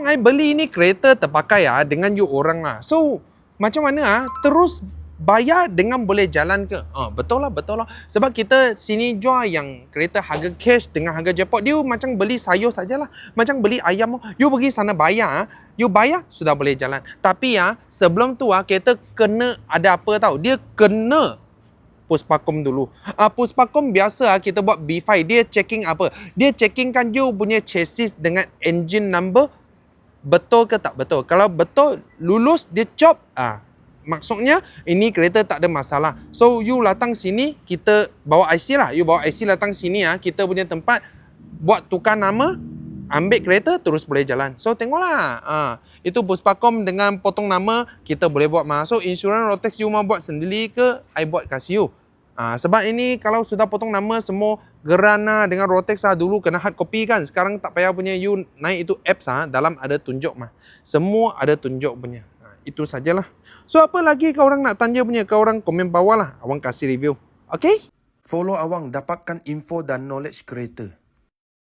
I beli ni kereta terpakai dengan you orang lah. So, macam mana terus bayar dengan boleh jalan ke? Betul lah. Sebab kita sini jual yang kereta harga cash dengan harga jackpot. Dia macam beli sayur sajalah. Macam beli ayam. You pergi sana bayar. You bayar, sudah boleh jalan. Tapi sebelum tu kita kena ada apa tahu? Dia kena Puspakom dulu. Puspakom biasa kita buat B5. Dia checking apa? Dia checking kan you punya chassis dengan engine number. Betul ke tak betul? Kalau betul, lulus, dia chop. Maksudnya ini kereta tak ada masalah. So you datang sini, kita bawa IC lah. You bawa IC datang sini kita punya tempat buat tukar nama, ambil kereta terus boleh jalan. So tengoklah. Itu Puspakom dengan potong nama kita boleh buat So insurans Rotex you mau buat sendiri ke I buat kasih you. Sebab ini kalau sudah potong nama semua Gerana dengan Rotex dulu kena hard copy kan. Sekarang tak payah punya you naik itu apps dalam ada tunjuk Semua ada tunjuk punya. Itu sajalah. So apa lagi kau orang nak tanya punya, kau orang komen bawah lah. Awang kasih review. Okay? Follow awang dapatkan info dan knowledge kereta.